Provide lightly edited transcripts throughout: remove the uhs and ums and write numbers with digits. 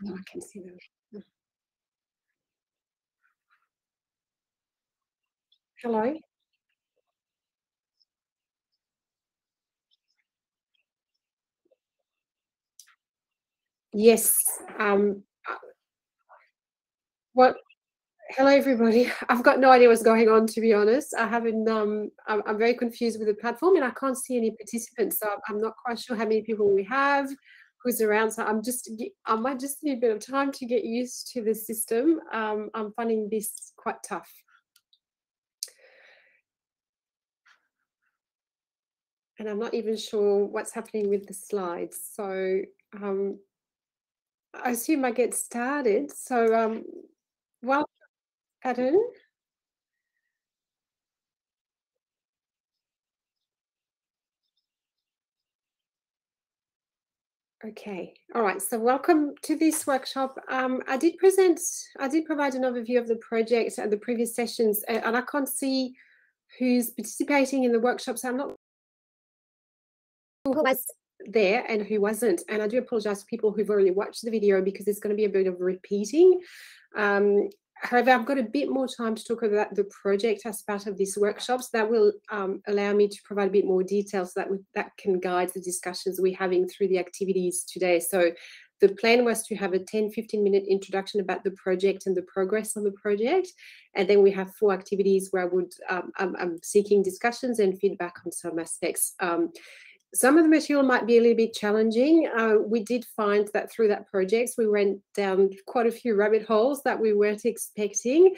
Oh, I can see them. Hello? Yes. Uh, what? Hello, everybody. I've got no idea what's going on, to be honest. I haven't. I'm very confused with the platform, and I can't see any participants. So I'm not quite sure how many people we have, who's around. So I might just need a bit of time to get used to the system. I'm finding this quite tough. And I'm not even sure what's happening with the slides. So I assume I get started. So well, Adam. Okay, all right. So welcome to this workshop. I did provide an overview of the project and the previous sessions, and I can't see who's participating in the workshop. So I'm not sure who was there and who wasn't. And I do apologize to people who've already watched the video because there's going to be a bit of repeating. However, I've got a bit more time to talk about the project as part of this workshop, so that will allow me to provide a bit more detail so that can guide the discussions we're having through the activities today. So the plan was to have a 10-15-minute introduction about the project and the progress on the project. And then we have 4 activities where I'm seeking discussions and feedback on some aspects. Some of the material might be a little bit challenging. We did find that through that project, we went down quite a few rabbit holes that we weren't expecting.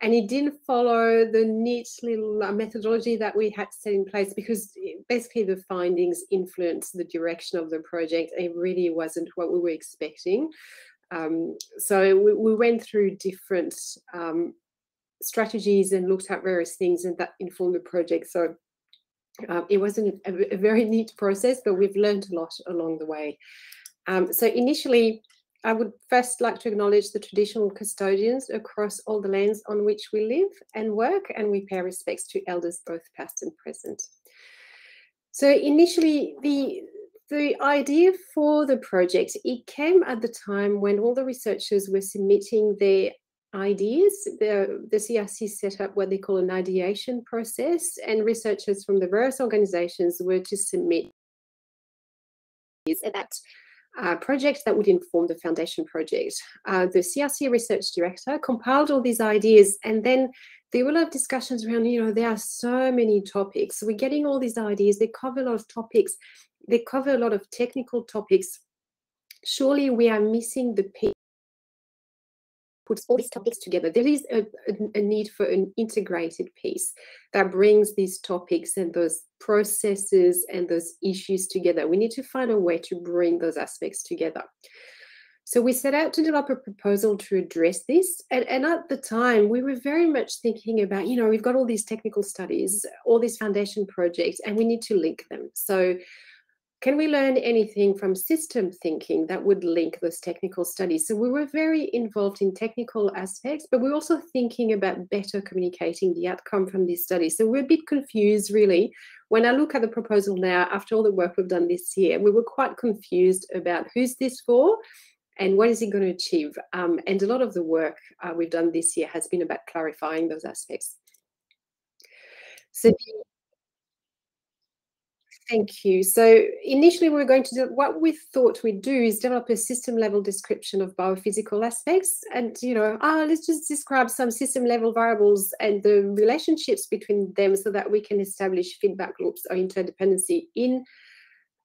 And it didn't follow the neat little methodology that we had set in place because basically the findings influenced the direction of the project. It really wasn't what we were expecting. So we went through different strategies and looked at various things, and that informed the project. So it wasn't a very neat process, but we've learned a lot along the way. So initially, I would first like to acknowledge the traditional custodians across all the lands on which we live and work, and we pay respects to elders both past and present. So initially, the idea for the project, it came at the time when all the researchers were submitting their ideas. The CRC set up what they call an ideation process, and researchers from the various organizations were to submit that project that would inform the foundation project. The CRC research director compiled all these ideas, and then there were a lot of discussions around, there are so many topics. We're getting all these ideas, they cover a lot of topics, they cover a lot of technical topics. Surely we are missing the piece puts all these topics together. There is a need for an integrated piece that brings these topics and those processes and those issues together. We need to find a way to bring those aspects together. So we set out to develop a proposal to address this. And at the time, we were very much thinking about, we've got all these technical studies, all these foundation projects, and we need to link them. So can we learn anything from system thinking that would link those technical studies? So we were very involved in technical aspects, but we're also thinking about better communicating the outcome from these studies. So we're a bit confused, really. When I look at the proposal now, after all the work we've done this year, we were quite confused about who's this for and what is it going to achieve. And a lot of the work we've done this year has been about clarifying those aspects. So thank you. So initially we were going to do, what we thought we'd do is develop a system level description of biophysical aspects and, let's just describe some system level variables and the relationships between them so that we can establish feedback loops or interdependency in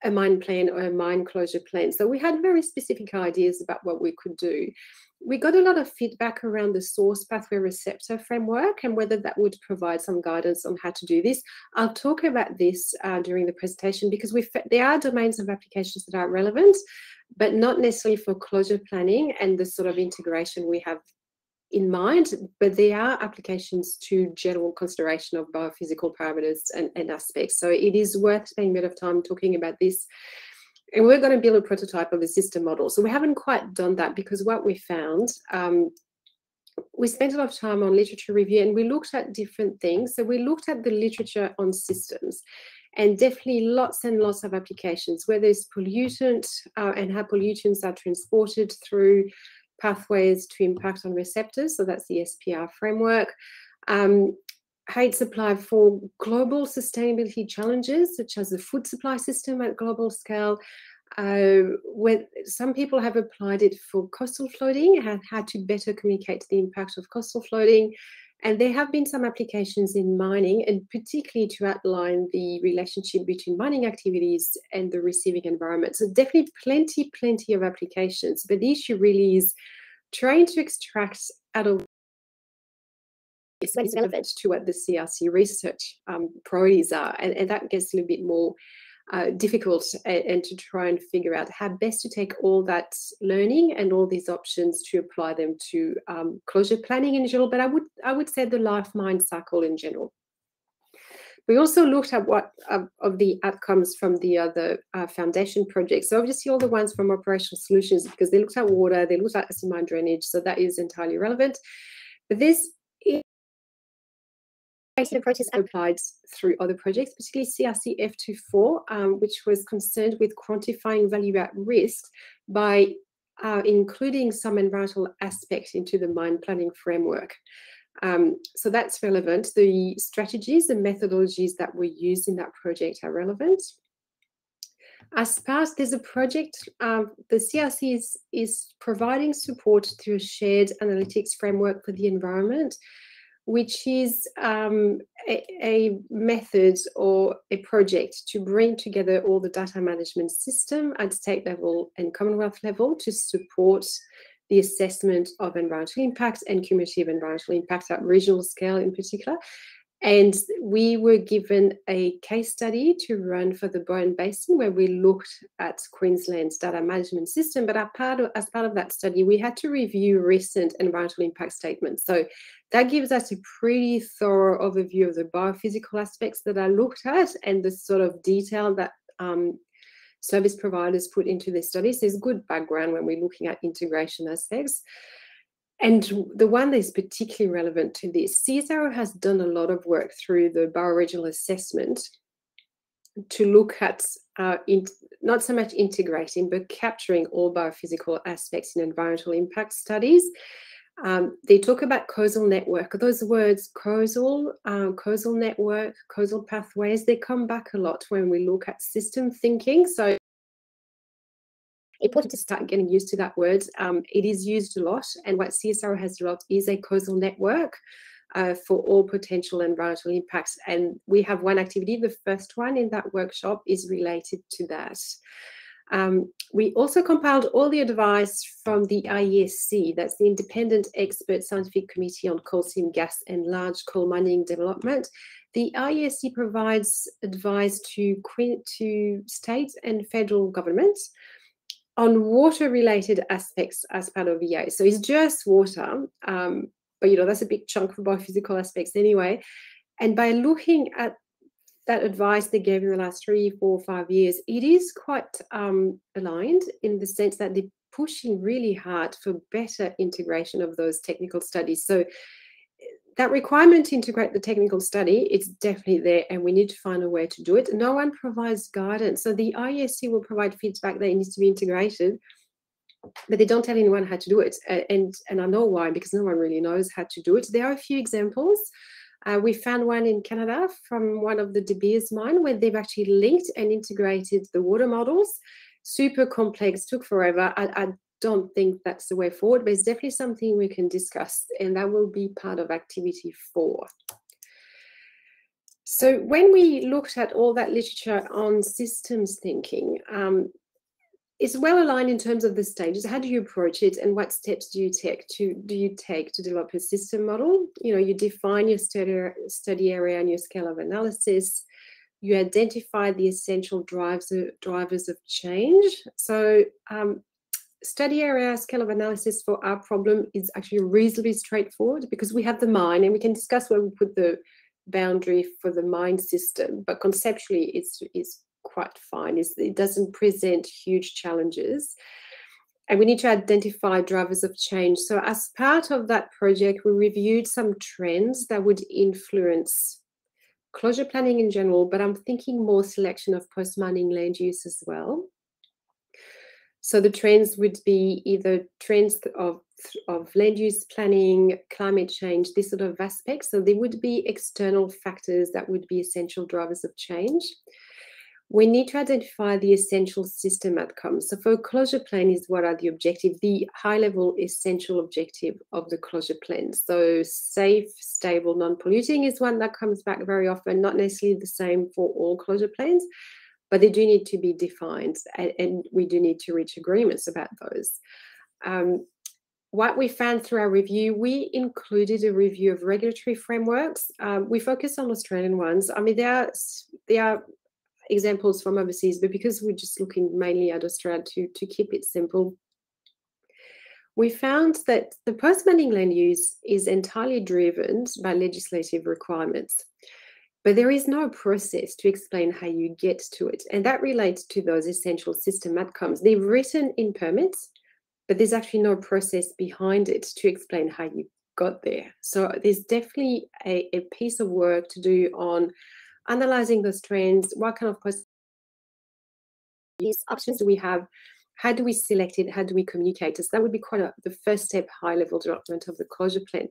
a mine plan or a mine closure plan. So we had very specific ideas about what we could do. We got a lot of feedback around the source pathway receptor framework and whether that would provide some guidance on how to do this. I'll talk about this during the presentation because there are domains of applications that are relevant, but not necessarily for closure planning and the sort of integration we have in mind, but there are applications to general consideration of biophysical parameters and aspects. So it is worth spending a bit of time talking about this. And we're going to build a prototype of a system model. So we haven't quite done that because what we found, we spent a lot of time on literature review and we looked at different things. So we looked at the literature on systems. and definitely lots and lots of applications where there's pollutant and how pollutants are transported through pathways to impact on receptors. So that's the SPR framework. How it's applied for global sustainability challenges, such as the food supply system at global scale. When some people have applied it for coastal flooding, have had to better communicate the impact of coastal flooding. And there have been some applications in mining, and particularly to outline the relationship between mining activities and the receiving environment. So definitely plenty of applications. But the issue really is trying to extract out of what is relevant to what the CRC research priorities are. And that gets a little bit more difficult, and to try and figure out how best to take all that learning and all these options to apply them to closure planning in general, but I would say the life mine cycle in general. We also looked at what of the outcomes from the other foundation projects. So obviously all the ones from operational solutions, because they looked at water, they looked at acid mine drainage, so that is entirely relevant. But this approaches applied through other projects, particularly CRC F24, which was concerned with quantifying value at risk by including some environmental aspects into the mine planning framework. So that's relevant. The strategies, the methodologies that were used in that project are relevant. As part, there's a project, the CRC is providing support through a shared analytics framework for the environment, which is a method or a project to bring together all the data management system at state level and Commonwealth level to support the assessment of environmental impacts and cumulative environmental impacts at regional scale in particular. And we were given a case study to run for the Bowen Basin, where we looked at Queensland's data management system. But as part of that study, we had to review recent environmental impact statements. So that gives us a pretty thorough overview of the biophysical aspects that are looked at and the sort of detail that service providers put into their studies. There's good background when we're looking at integration aspects. And the one that is particularly relevant to this, CSIRO has done a lot of work through the bioregional assessment to look at not so much integrating, but capturing all biophysical aspects in environmental impact studies. They talk about causal network. Those words, causal network, causal pathways, they come back a lot when we look at system thinking. So important to start getting used to that word. It is used a lot, and what CSIRO has developed is a causal network for all potential environmental impacts. And we have one activity, the first one in that workshop is related to that. We also compiled all the advice from the IESC, that's the Independent Expert Scientific Committee on Coal Seam Gas and Large Coal Mining Development. The IESC provides advice to state and federal governments on water-related aspects as part of EA. So it's just water, but that's a big chunk for biophysical aspects anyway. And by looking at that advice they gave in the last 3, 4, 5 years, it is quite aligned in the sense that they're pushing really hard for better integration of those technical studies. So that requirement to integrate the technical study, it's definitely there, and we need to find a way to do it. No one provides guidance. So the IESC will provide feedback that it needs to be integrated, but they don't tell anyone how to do it. And I know why, because no one really knows how to do it. There are a few examples. We found one in Canada from one of the De Beers mine where they've actually linked and integrated the water models. Super complex, took forever. I don't think that's the way forward, but it's definitely something we can discuss, and that will be part of activity 4. So when we looked at all that literature on systems thinking, it's well aligned in terms of the stages. How do you approach it, and what steps do you take to develop a system model? You define your study area and your scale of analysis. You identify the essential drivers of change. So study area scale of analysis for our problem is actually reasonably straightforward, because we have the mine and we can discuss where we put the boundary for the mine system, but conceptually it's quite fine. It doesn't present huge challenges, and we need to identify drivers of change. So as part of that project, we reviewed some trends that would influence closure planning in general, but I'm thinking more selection of post-mining land use as well. So the trends would be either trends of land use planning, climate change, this sort of aspects. So there would be external factors that would be essential drivers of change. We need to identify the essential system outcomes. So for a closure plan is what are the objectives, the high-level essential objective of the closure plan. So safe, stable, non-polluting is one that comes back very often, not necessarily the same for all closure plans, but they do need to be defined, and we do need to reach agreements about those. What we found through our review, we included a review of regulatory frameworks. We focused on Australian ones. I mean, there are examples from overseas, but because we're just looking mainly at Australia to keep it simple, we found that the post-mining land use is entirely driven by legislative requirements. But there is no process to explain how you get to it. And that relates to those essential system outcomes. They're written in permits, but there's actually no process behind it to explain how you got there. So there's definitely a piece of work to do on analyzing those trends. What kind of options do we have? How do we select it? How do we communicate it? So that would be quite the first step, high-level development of the closure plan.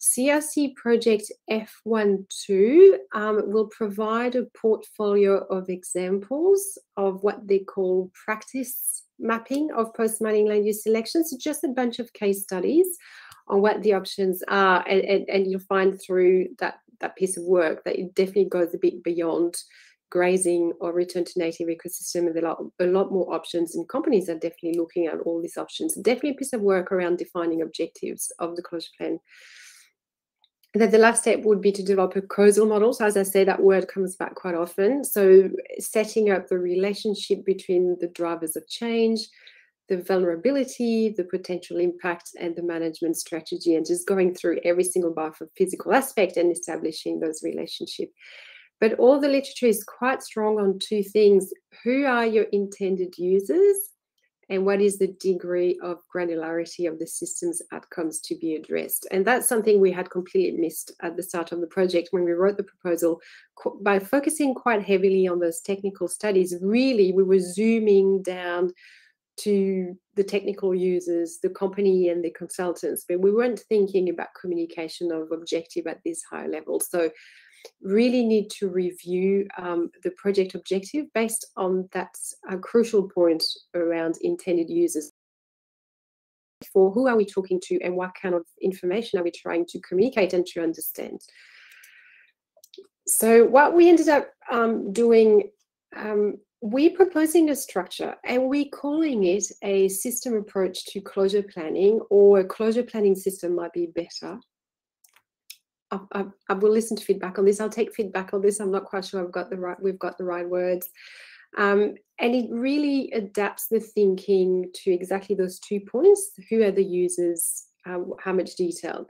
CRC project F12 will provide a portfolio of examples of what they call practice mapping of post-mining land use selections. So just a bunch of case studies on what the options are, and you'll find through that piece of work that it definitely goes a bit beyond grazing or return to native ecosystem, and there are a lot more options, and companies are definitely looking at all these options. Definitely a piece of work around defining objectives of the closure plan. And then the last step would be to develop a causal model. So as I say, that word comes back quite often. So setting up the relationship between the drivers of change, the vulnerability, the potential impact, and the management strategy, and just going through every single bar for physical aspect and establishing those relationships. But all the literature is quite strong on two things. Who are your intended users? And what is the degree of granularity of the system's outcomes to be addressed? And that's something we had completely missed at the start of the project when we wrote the proposal. By focusing quite heavily on those technical studies, really we were zooming down to the technical users, the company and the consultants, but we weren't thinking about communication of objective at this high level. So really need to review the project objective based on that crucial point around intended users. For who are we talking to and what kind of information are we trying to communicate and to understand? So what we ended up doing, we're proposing a structure and we're calling it a system approach to closure planning, or a closure planning system might be better. I will listen to feedback on this. I'll take feedback on this. I'm not quite sure we've got the right words. And it really adapts the thinking to exactly those 2 points. Who are the users? How much detail?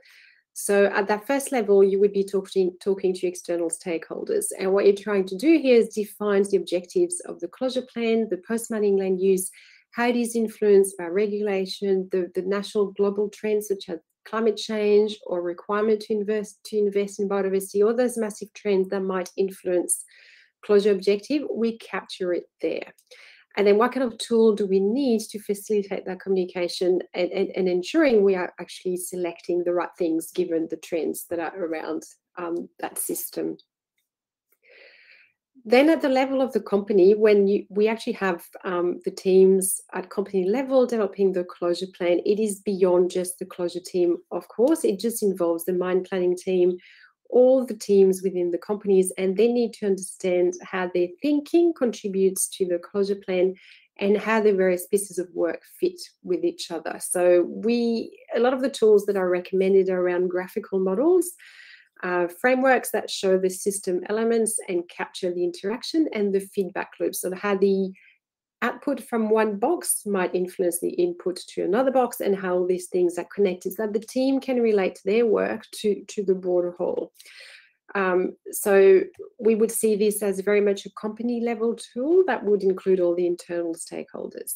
So at that first level, you would be talking to external stakeholders. And what you're trying to do here is define the objectives of the closure plan, the post-mining land use, how it is influenced by regulation, the national global trends such as climate change or requirement to invest in biodiversity, all those massive trends that might influence closure objective, we capture it there. And then what kind of tool do we need to facilitate that communication and ensuring we are actually selecting the right things given the trends that are around that system? Then at the level of the company, when we actually have the teams at company level developing the closure plan, it is beyond just the closure team, of course. It just involves the mine planning team, all the teams within the companies, and they need to understand how their thinking contributes to the closure plan and how the various pieces of work fit with each other. So a lot of the tools that are recommended are around graphical models, frameworks that show the system elements and capture the interaction and the feedback loop. So how the output from one box might influence the input to another box, and how these things are connected so that the team can relate their work to the broader whole. So we would see this as very much a company level tool that would include all the internal stakeholders.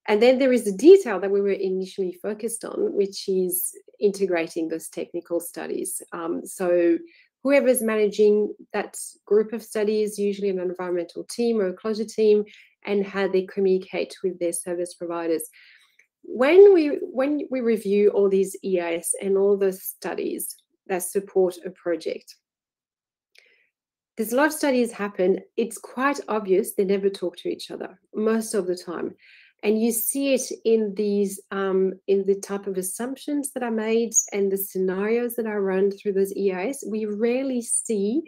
And then there is the detail that we were initially focused on, which is integrating those technical studies. So whoever's managing that group of studies, usually an environmental team or a closure team, and how they communicate with their service providers. When we review all these EIS and all the studies that support a project, there's a lot of studies happen. It's quite obvious they never talk to each other most of the time. And you see it in these, in the type of assumptions that are made and the scenarios that are run through those EIS. We rarely see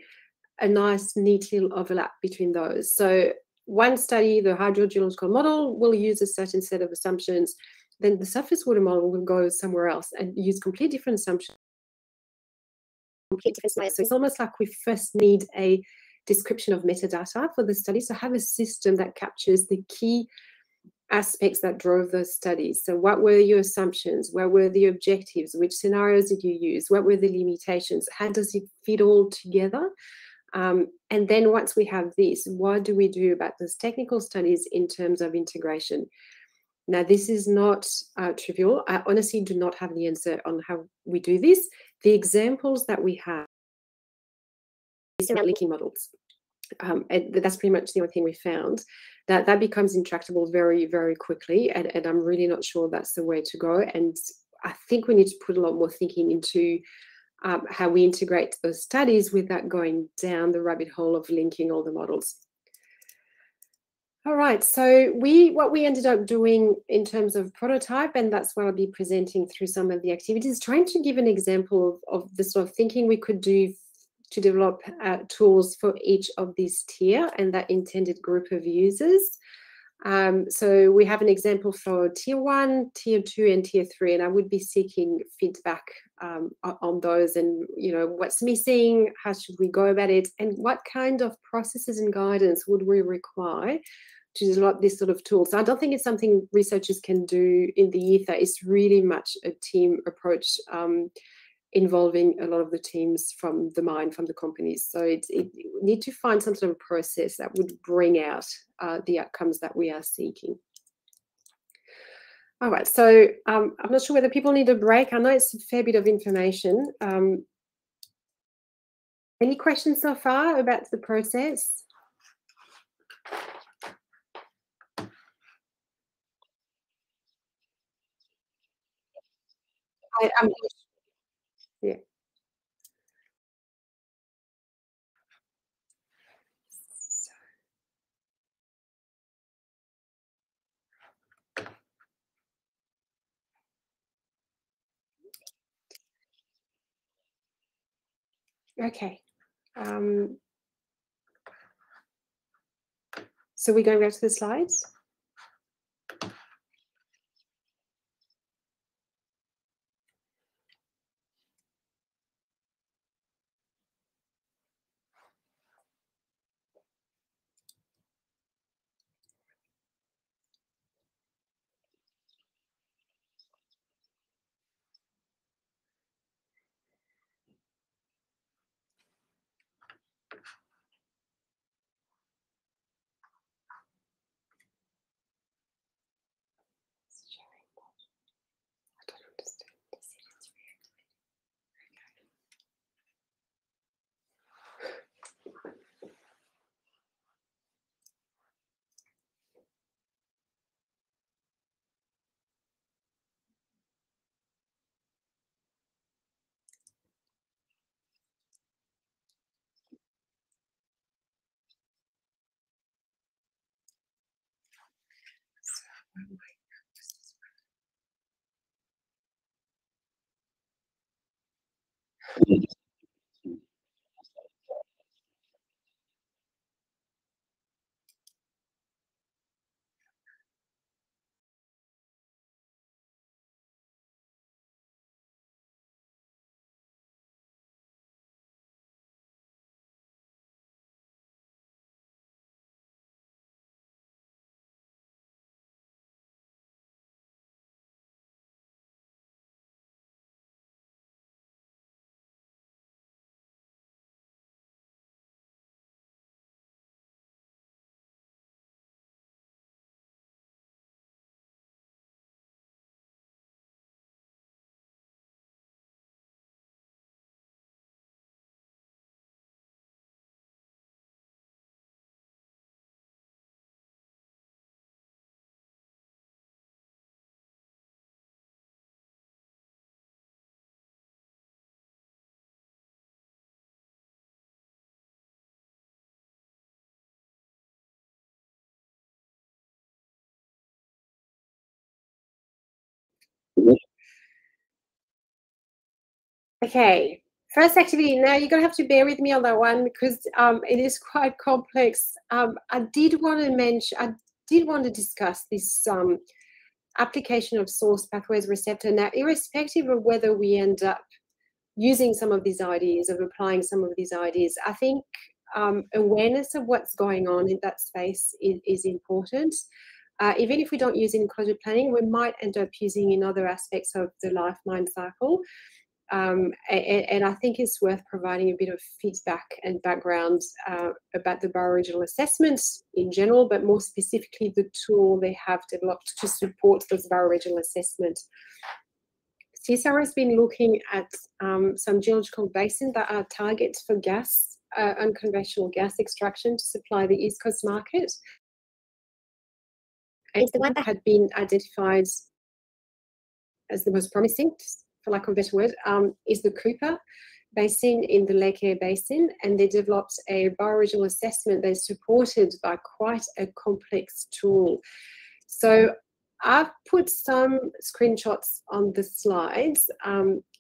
a nice, neat little overlap between those. So one study, the hydrogeological model, will use a certain set of assumptions. Then the surface water model will go somewhere else and use completely different assumptions. So it's almost like we first need a description of metadata for the study. So have a system that captures the key aspects that drove those studies. So what were your assumptions? What were the objectives? Which scenarios did you use? What were the limitations? How does it fit all together? And then once we have this, what do we do about those technical studies in terms of integration? Now, this is not trivial. I honestly do not have the answer on how we do this. The examples that we have is about linking models. And that's pretty much the only thing we found. That becomes intractable very, very quickly. And I'm really not sure that's the way to go. And I think we need to put a lot more thinking into how we integrate those studies without going down the rabbit hole of linking all the models. All right, so what we ended up doing in terms of prototype, and that's what I'll be presenting through some of the activities, trying to give an example of the sort of thinking we could do to develop tools for each of these tier and that intended group of users. So we have an example for tier 1, tier 2, and tier 3, and I would be seeking feedback on those, and what's missing, how should we go about it, and what kind of processes and guidance would we require to develop this sort of tool. So I don't think it's something researchers can do in the ether. It's really much a team approach involving a lot of the teams from the mine, from the companies. So it need to find some sort of process that would bring out the outcomes that we are seeking. All right, so I'm not sure whether people need a break. I know it's a fair bit of information. Any questions so far about the process? Yeah. Okay. So we're going back to the slides. Okay, first activity. Now you're gonna have to bear with me on that one because it is quite complex. I did want to mention, I did want to discuss this application of source pathways receptor. Now, irrespective of whether we end up using some of these ideas, of applying some of these ideas, I think awareness of what's going on in that space is important. Even if we don't use it in closure planning, we might end up using in other aspects of the life mind cycle. And I think it's worth providing a bit of feedback and background about the bioregional assessments in general, but more specifically the tool they have developed to support those bioregional assessments. CSR has been looking at some geological basins that are targets for gas, unconventional gas extraction to supply the East Coast market. And the one that had been identified as the most promising, for lack of a better word, is the Cooper Basin in the Lake Eyre Basin, and they developed a bioregional assessment that is supported by quite a complex tool. So I've put some screenshots on the slides.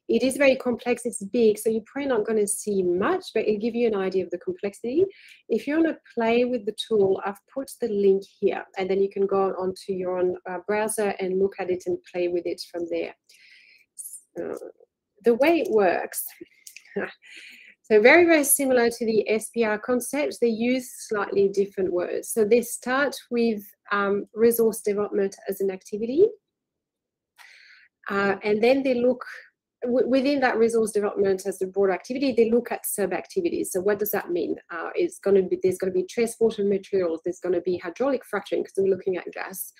It is very complex, it's big, so you're probably not going to see much, but it'll give you an idea of the complexity. If you want to play with the tool, I've put the link here, and then you can go onto your own browser and look at it and play with it from there. The way it works, so very, very similar to the SPR concept, they use slightly different words. So they start with resource development as an activity, and then they look within that resource development as a broad activity, they look at sub-activities. So what does that mean? There's going to be trace water materials, there's going to be hydraulic fracturing because we're looking at gas.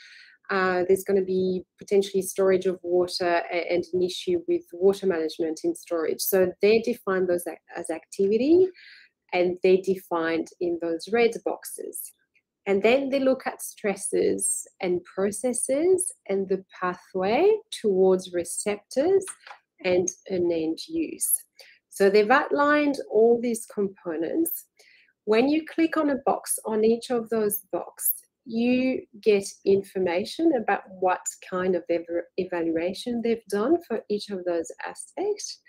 There's going to be potentially storage of water and an issue with water management in storage. So they define those as activity, and they defined in those red boxes. And then they look at stresses and processes and the pathway towards receptors and an end use. So they've outlined all these components. When you click on a box on each of those boxes, you get information about what kind of evaluation they've done for each of those aspects.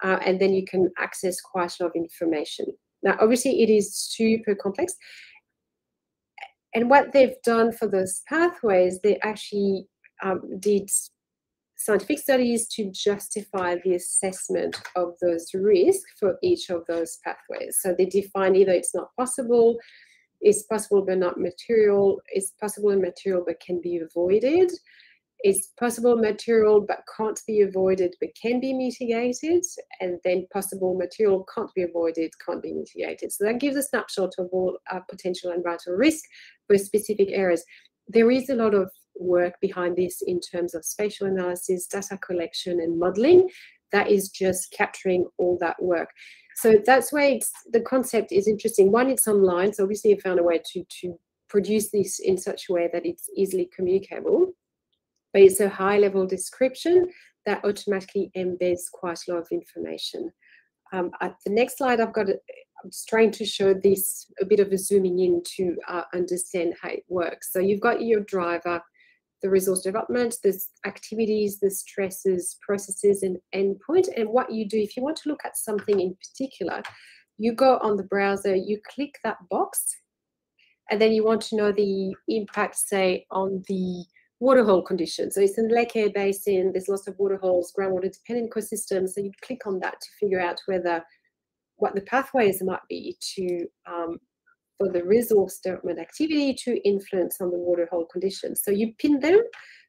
And then you can access quite a lot of information. Now, obviously, it is super complex. And what they've done for those pathways, they actually did scientific studies to justify the assessment of those risks for each of those pathways. So they define either it's not possible, it's possible but not material, it's possible and material but can be avoided, it's possible material but can't be avoided but can be mitigated, and then possible material can't be avoided, can't be mitigated. So that gives a snapshot of all potential environmental risk for specific areas. There is a lot of work behind this in terms of spatial analysis, data collection and modeling that is just capturing all that work. So that's why the concept is interesting. One, it's online, so obviously I found a way to produce this in such a way that it's easily communicable, but it's a high level description that automatically embeds quite a lot of information. At the next slide, I'm just trying to show this, a bit of a zooming in to understand how it works. So you've got your driver, the resource development, there's activities, the stresses, processes, and endpoint. And what you do, if you want to look at something in particular, you go on the browser, you click that box, and then you want to know the impact, say, on the waterhole conditions. So it's in the Lake Eyre Basin, there's lots of waterholes, groundwater dependent ecosystems. So you click on that to figure out what the pathways might be to for the resource development activity to influence on the waterhole conditions. So you pin them.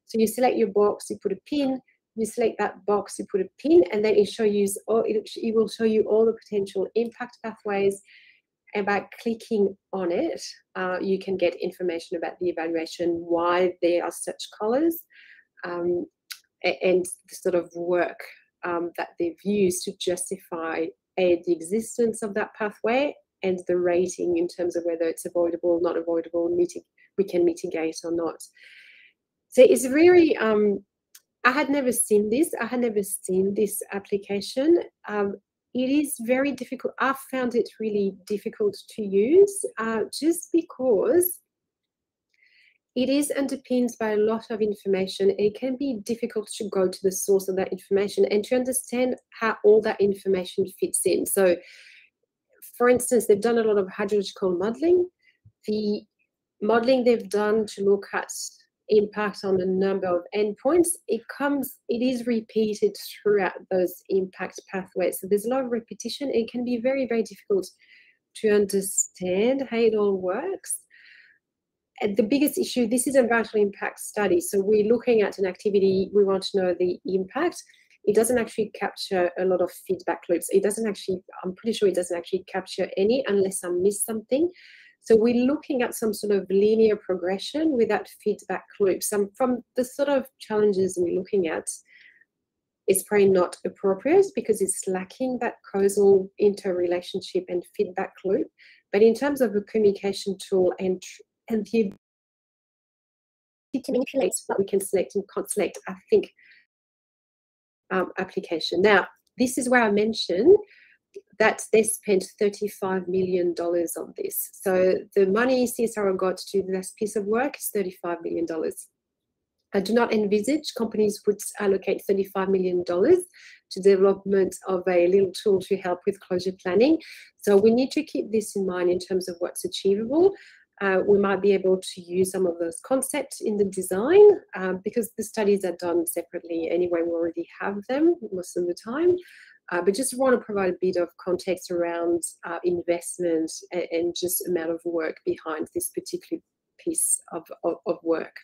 So you select your box, you put a pin, you select that box, you put a pin, and then it will show you all the potential impact pathways. And by clicking on it, you can get information about the evaluation, why there are such colors, and the sort of work that they've used to justify the existence of that pathway and the rating in terms of whether it's avoidable, not avoidable, we can mitigate or not. So it's very, I had never seen this. I had never seen this application. It is very difficult. I found it really difficult to use just because it is underpinned by a lot of information. It can be difficult to go to the source of that information and to understand how all that information fits in. So, for instance, they've done a lot of hydrological modeling. The modeling they've done to look at impact on a number of endpoints, it is repeated throughout those impact pathways. So there's a lot of repetition. It can be very, very difficult to understand how it all works. And the biggest issue, this is an environmental impact study. So we're looking at an activity, we want to know the impact. It doesn't actually capture a lot of feedback loops. It doesn't actually, I'm pretty sure it doesn't actually capture any unless I miss something. So we're looking at some sort of linear progression without feedback loops. From the sort of challenges we're looking at, it's probably not appropriate because it's lacking that causal interrelationship and feedback loop. But in terms of a communication tool and the ability to manipulate what we can select and can't select, I think, application. Now, this is where I mentioned that they spent $35 million on this. So the money CSIRO got to do this piece of work is $35 million. I do not envisage companies would allocate $35 million to development of a little tool to help with closure planning. So we need to keep this in mind in terms of what's achievable. We might be able to use some of those concepts in the design because the studies are done separately anyway. We already have them most of the time. But just want to provide a bit of context around investment and just amount of work behind this particular piece of work.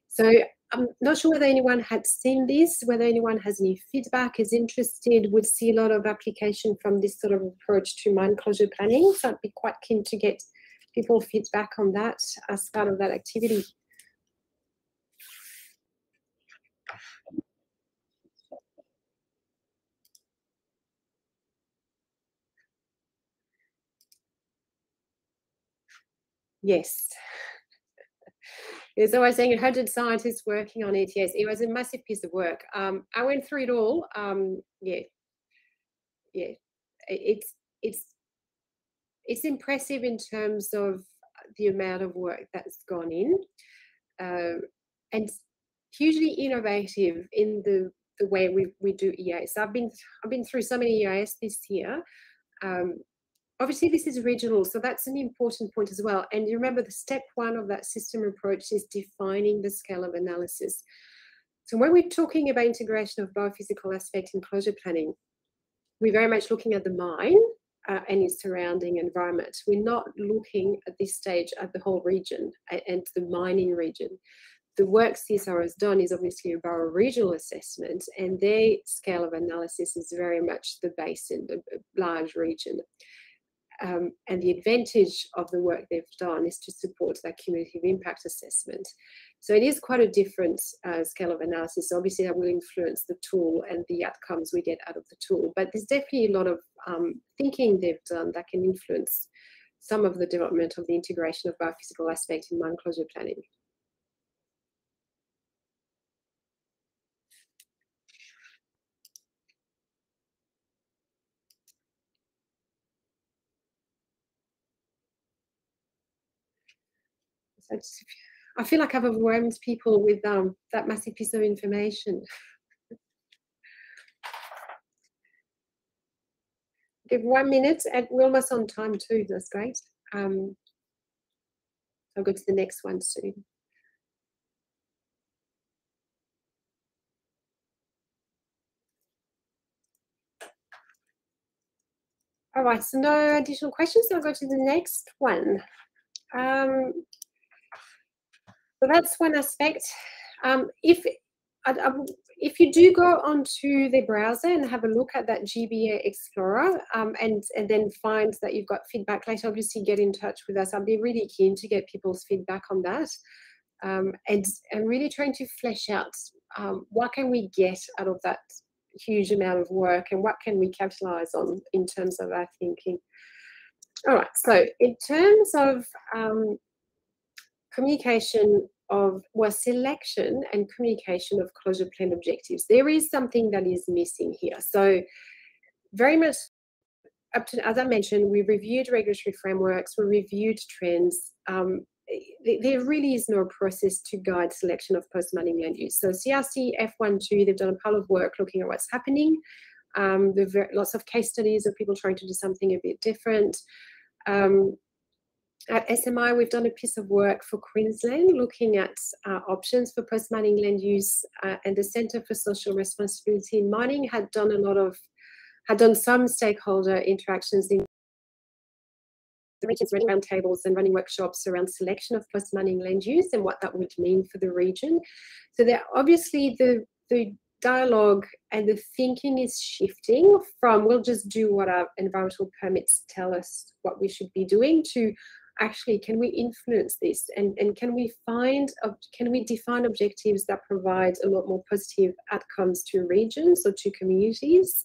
So I'm not sure whether anyone had seen this, whether anyone has any feedback, is interested, would see a lot of application from this sort of approach to mine closure planning. So I'd be quite keen to get people feedback on that as part of that activity. Yes. There's always saying 100 scientists working on it. Yes, it was a massive piece of work. I went through it all. Yeah. It's impressive in terms of the amount of work that's gone in, and hugely innovative in the way we do EIS. I've been through so many EIS this year. Obviously, this is regional, so that's an important point as well. And you remember the step one of that system approach is defining the scale of analysis. So when we're talking about integration of biophysical aspect in closure planning, we're very much looking at the mine and its surrounding environment. We're not looking at this stage at the whole region and the mining region. The work CSIRO has done is obviously a bioregional assessment, and their scale of analysis is very much the basin, the large region. And the advantage of the work they've done is to support that cumulative impact assessment. So it is quite a different scale of analysis. So obviously that will influence the tool and the outcomes we get out of the tool. But there's definitely a lot of thinking they've done that can influence some of the development of the integration of biophysical aspect in mine closure planning. So I feel like I've overwhelmed people with that massive piece of information. Give 1 minute, and we're almost on time too. That's great. I'll go to the next one soon. All right, so no additional questions. So I'll go to the next one. So that's one aspect. If you do go onto the browser and have a look at that GBA Explorer and then find that you've got feedback later, obviously get in touch with us. I'll be really keen to get people's feedback on that and really trying to flesh out what can we get out of that huge amount of work and what can we capitalize on in terms of our thinking. All right, so in terms of communication of, well, selection and communication of closure plan objectives, there is something that is missing here. So very much up to, as I mentioned, we reviewed regulatory frameworks, we reviewed trends. there really is no process to guide selection of post-mining land use. So CRC F12, they've done a pile of work looking at what's happening. There are lots of case studies of people trying to do something a bit different. At SMI, we've done a piece of work for Queensland looking at options for post-mining land use, and the Centre for Social Responsibility in Mining had done some stakeholder interactions in the regions, running round tables and running workshops around selection of post-mining land use and what that would mean for the region. So there obviously the dialogue and the thinking is shifting from we'll just do what our environmental permits tell us what we should be doing to actually can we influence this and can we define objectives that provide a lot more positive outcomes to regions or to communities.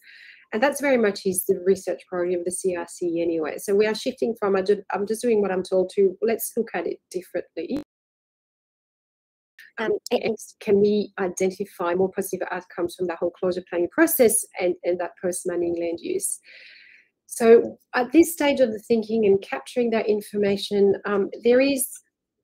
And that's very much is the research priority of the CRC anyway. So we are shifting from I'm just doing what I'm told to let's look at it differently. And can we identify more positive outcomes from the whole closure planning process and that post-mining land use? So at this stage of the thinking and capturing that information, there is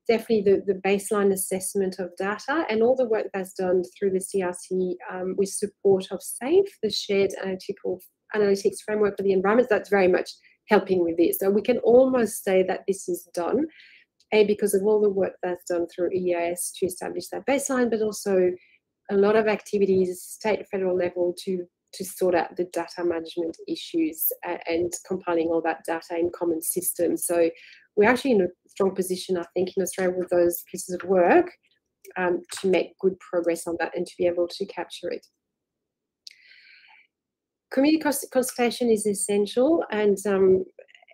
definitely the baseline assessment of data and all the work that's done through the CRC with support of SAFE, the Shared Analytics Framework for the Environment. That's very much helping with this. So we can almost say that this is done, because of all the work that's done through EIS to establish that baseline, but also a lot of activities, state and federal level, to sort out the data management issues and compiling all that data in common systems. So we're actually in a strong position, I think, in Australia with those pieces of work to make good progress on that and to be able to capture it. Community consultation is essential, and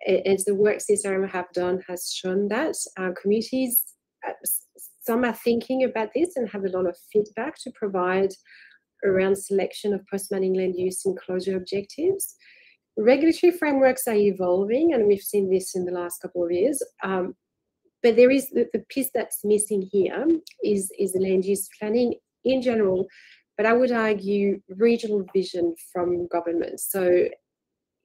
as the work CSRM have done has shown that communities, some are thinking about this and have a lot of feedback to provide around selection of post-mining land use and closure objectives. Regulatory frameworks are evolving, and we've seen this in the last couple of years. But there is the piece that's missing here is land use planning in general, but I would argue regional vision from government. So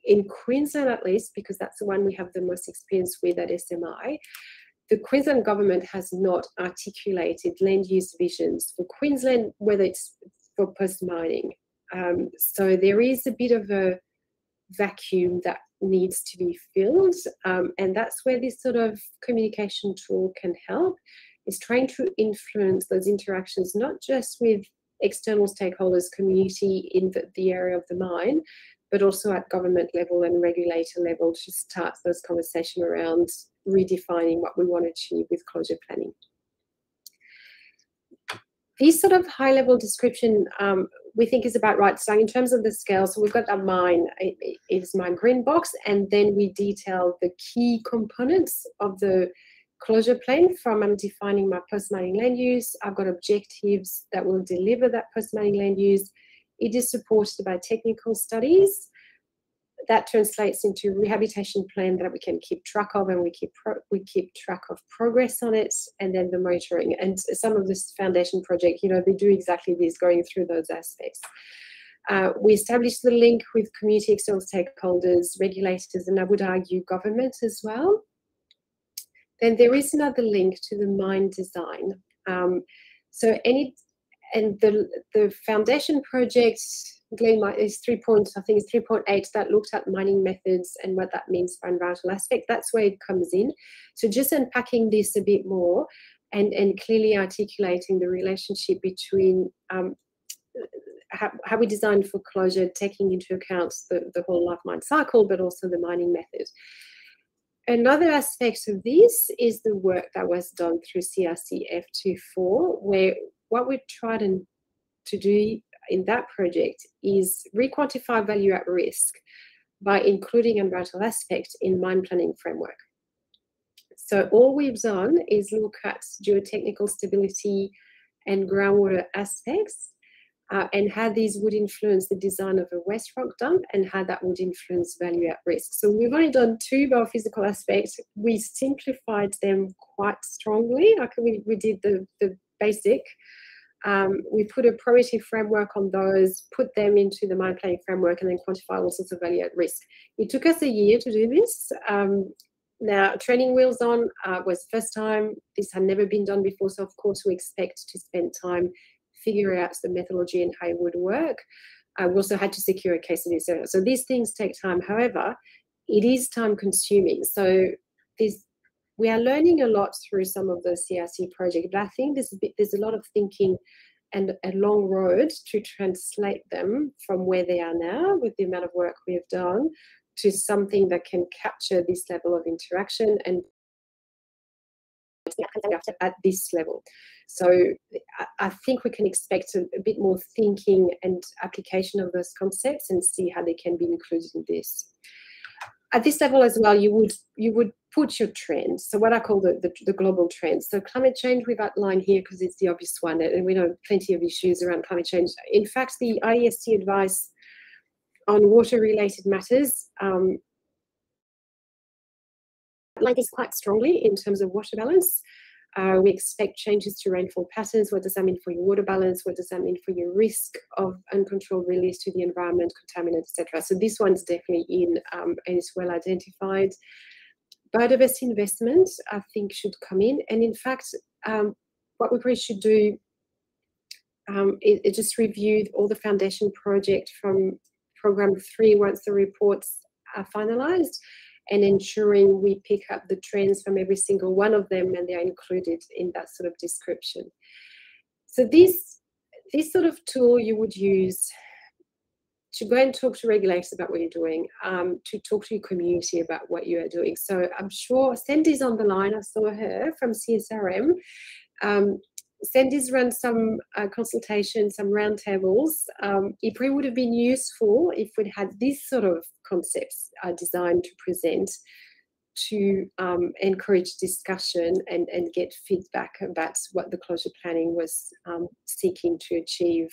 in Queensland, at least, because that's the one we have the most experience with at SMI, the Queensland government has not articulated land use visions for Queensland, whether it's for post-mining. So there is a bit of a vacuum that needs to be filled, and that's where this sort of communication tool can help, is trying to influence those interactions, not just with external stakeholders, community in the area of the mine, but also at government level and regulator level to start those conversations around redefining what we want to achieve with closure planning. This sort of high-level description we think is about right. So in terms of the scale, so we've got that mine, it's my green box, and then we detail the key components of the closure plan from I'm defining my post-mining land use. I've got objectives that will deliver that post-mining land use. It is supported by technical studies. That translates into rehabilitation plan that we can keep track of, and we keep track of progress on it, and then the monitoring. And some of this foundation project, they do exactly this, going through those aspects. We established the link with community, external stakeholders, regulators, and I would argue government as well. Then there is another link to the mine design. The foundation project, Glenn, is 3 points, I think it's 3.8, that looked at mining methods and what that means for environmental aspect. That's where it comes in. So just unpacking this a bit more and clearly articulating the relationship between how we design for closure, taking into account the whole life mine cycle, but also the mining method. Another aspect of this is the work that was done through CRC F24, where what we tried to do in that project is re-quantify value at risk by including environmental aspects in mine planning framework. So all we've done is look at geotechnical stability and groundwater aspects and how these would influence the design of a waste rock dump and how that would influence value at risk. So we've only done 2 biophysical aspects. We simplified them quite strongly. We did the basic. We put a probability framework on those, put them into the mine planning framework, and then quantify all sorts of value at risk. It took us a year to do this. Now, training wheels on was first time. This had never been done before, so of course we expect to spend time figuring out the methodology and how it would work. We also had to secure a case study. So these things take time. However, it is time consuming. So we are learning a lot through some of the CRC projects, but I think there's a lot of thinking and a long road to translate them from where they are now with the amount of work we have done to something that can capture this level of interaction and at this level. So I think we can expect a bit more thinking and application of those concepts and see how they can be included in this. At this level as well, you would put your trends. So what I call the global trends. So climate change we've outlined here because it's the obvious one, and we know plenty of issues around climate change. In fact, the IEST advice on water-related matters like this quite strongly in terms of water balance. We expect changes to rainfall patterns. What does that mean for your water balance? What does that mean for your risk of uncontrolled release to the environment, contaminants, etc.? So this one's definitely in and it's well identified. Biodiversity investment, I think, should come in. And in fact, what we probably should do is just review all the foundation project from program 3 once the reports are finalized, and ensuring we pick up the trends from every single one of them and they're included in that sort of description. So this sort of tool you would use to go and talk to regulators about what you're doing, to talk to your community about what you are doing. So I'm sure Sandy's on the line. I saw her from CSRM. Sandy's run some consultations, some roundtables. It probably would have been useful if we'd had these sort of concepts designed to present to encourage discussion and get feedback about what the closure planning was seeking to achieve.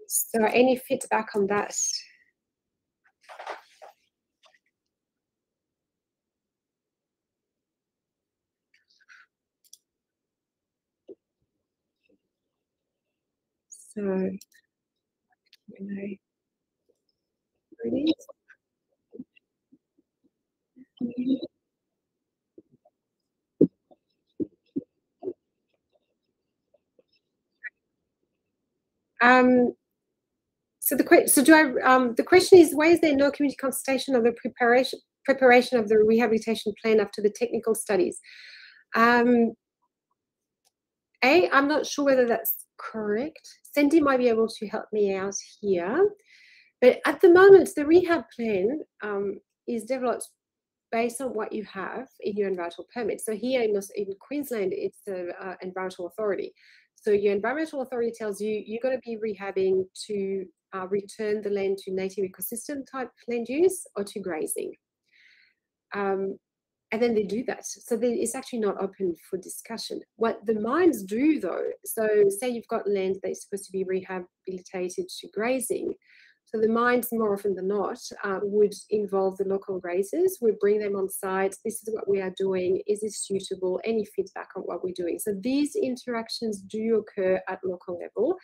So any feedback on that? So, ready? So the question is, why is there no community consultation of the preparation of the rehabilitation plan after the technical studies? I'm not sure whether that's correct. Sandy might be able to help me out here. But at the moment, the rehab plan is developed based on what you have in your environmental permit. So here in Queensland, it's the environmental authority. So your environmental authority tells you you're going to be rehabbing to return the land to native ecosystem type land use or to grazing. And then they do that. So it's actually not open for discussion. What the mines do though, so say you've got land that's supposed to be rehabilitated to grazing. So the mines, more often than not, would involve the local grazers, would bring them on site. This is what we are doing. Is this suitable? Any feedback on what we're doing? So these interactions do occur at local level.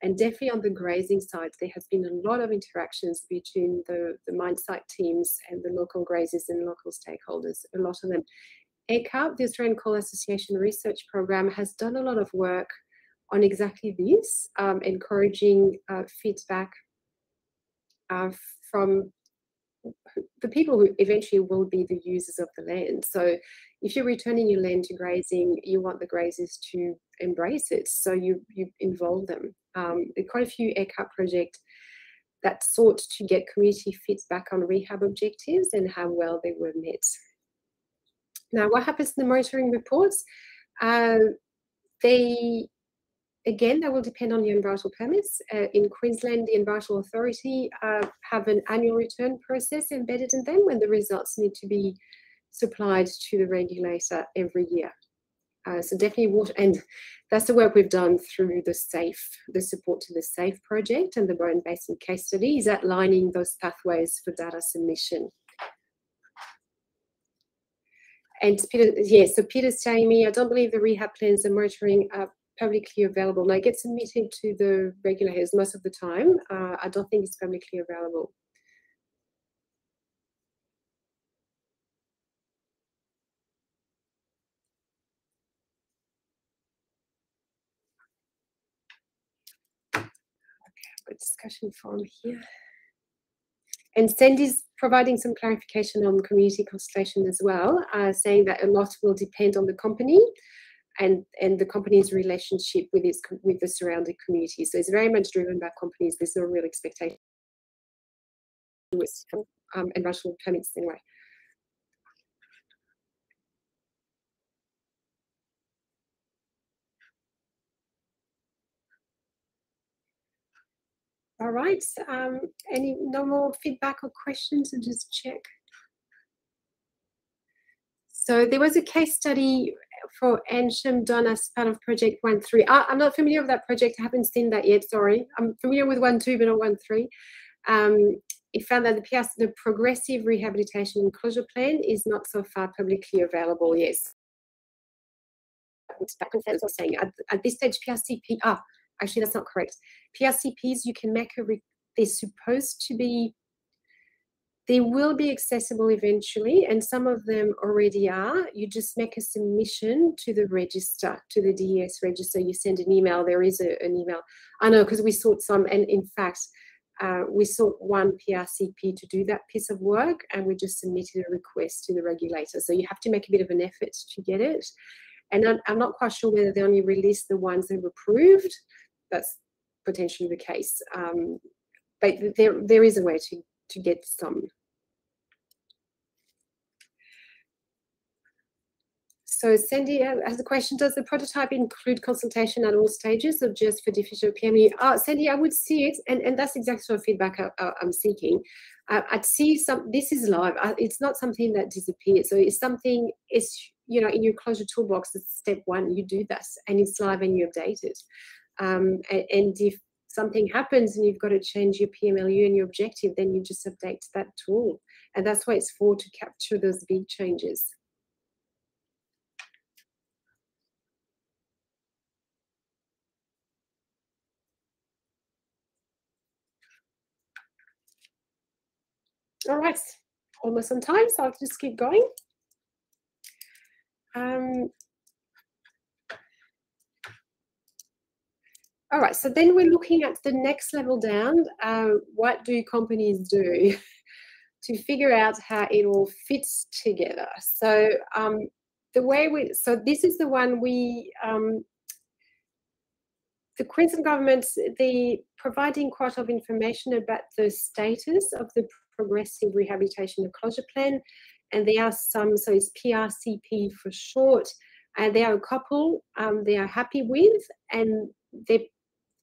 And definitely on the grazing side, there has been a lot of interactions between the mine site teams and the local grazers and local stakeholders, a lot of them. ACAP, the Australian Coal Association Research Program, has done a lot of work on exactly this, encouraging feedback from the people who eventually will be the users of the land. So if you're returning your land to grazing, you want the grazers to embrace it. So you involve them. There are quite a few ACAP projects that sought to get community feedback on rehab objectives and how well they were met. Now, what happens in the monitoring reports? Again, that will depend on your environmental permits. In Queensland, the Environmental Authority have an annual return process embedded in them when the results need to be supplied to the regulator every year. So definitely water, and that's the work we've done through the support to the SAFE project and the Bowen Basin case study is outlining those pathways for data submission. And Peter, yeah, so Peter's telling me, I don't believe the rehab plans and monitoring are publicly available. Now, it gets submitted to the regulators most of the time. I don't think it's publicly available. a discussion forum here. And Sandy's providing some clarification on community consultation as well, saying that a lot will depend on the company and the company's relationship with the surrounding community. So it's very much driven by companies. There's no real expectation with environmental permits anyway. All right. No more feedback or questions? And just check. So there was a case study for Ensham done as part of Project 1.3. I'm not familiar with that project. I haven't seen that yet. Sorry. I'm familiar with 1.2, but not 1.3. It found that the progressive rehabilitation and closure plan is not so far publicly available. Yes. That consensus saying at this stage, PRCP. Actually, that's not correct. PRCPs, you can make they're supposed to be. They will be accessible eventually, and some of them already are. You just make a submission to the register, to the DES register. You send an email. There is an email. I know, because we sought some, and in fact, we sought one PRCP to do that piece of work, and we just submitted a request to the regulator. So you have to make a bit of an effort to get it. And I'm not quite sure whether they only released the ones that were approved. That's potentially the case. But there is a way to get some. So Sandy has a question: does the prototype include consultation at all stages, or just for diffusion PME? Sandy, I would see it, and that's exactly the feedback I'm seeking. I'd see this is live. It's not something that disappears. So it's something, in your closure toolbox, it's step one. You do this, and it's live, and you update it. And if something happens and you've got to change your PMLU and your objective, then you just update that tool. And that's what it's for, to capture those big changes. All right, almost on time, so I'll just keep going. All right, so then we're looking at the next level down. What do companies do to figure out how it all fits together? So this is the one the Queensland government, they're providing quite a lot of information about the status of the progressive rehabilitation and closure plan. And there are some, so it's PRCP for short, and there are a couple they are happy with, and they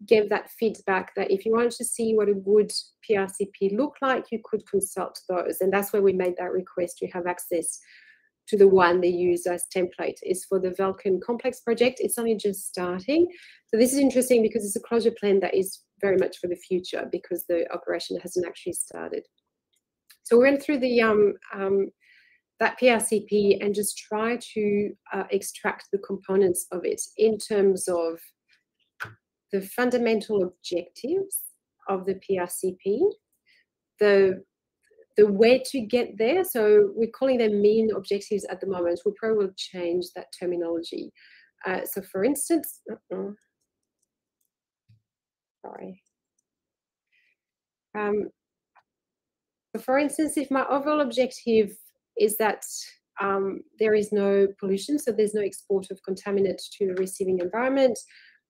gave that feedback that if you wanted to see what a good PRCP looked like, you could consult those. And that's where we made that request to have access to the one they use as template. Is for the Vulcan Complex project. It's only just starting. So this is interesting because it's a closure plan that is very much for the future, because the operation hasn't actually started. So we went through the that PRCP and just try to extract the components of it in terms of the fundamental objectives of the PRCP, the way to get there. So we're calling them mean objectives at the moment. We probably will change that terminology. So for instance, sorry. So for instance, if my overall objective is that there is no pollution, so there's no export of contaminant to the receiving environment,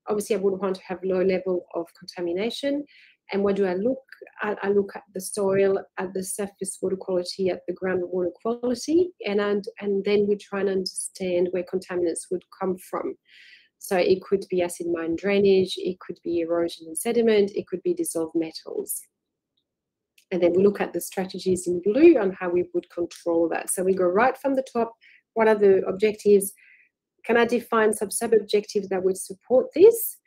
obviously I would want to have low level of contamination. And what do I look at? I look at the soil, at the surface water quality, at the groundwater quality, and then we try and understand where contaminants would come from. So it could be acid mine drainage, it could be erosion and sediment, it could be dissolved metals. And then we look at the strategies in blue on how we would control that. So we go right from the top. What are the objectives? Can I define some sub-objectives that would support this?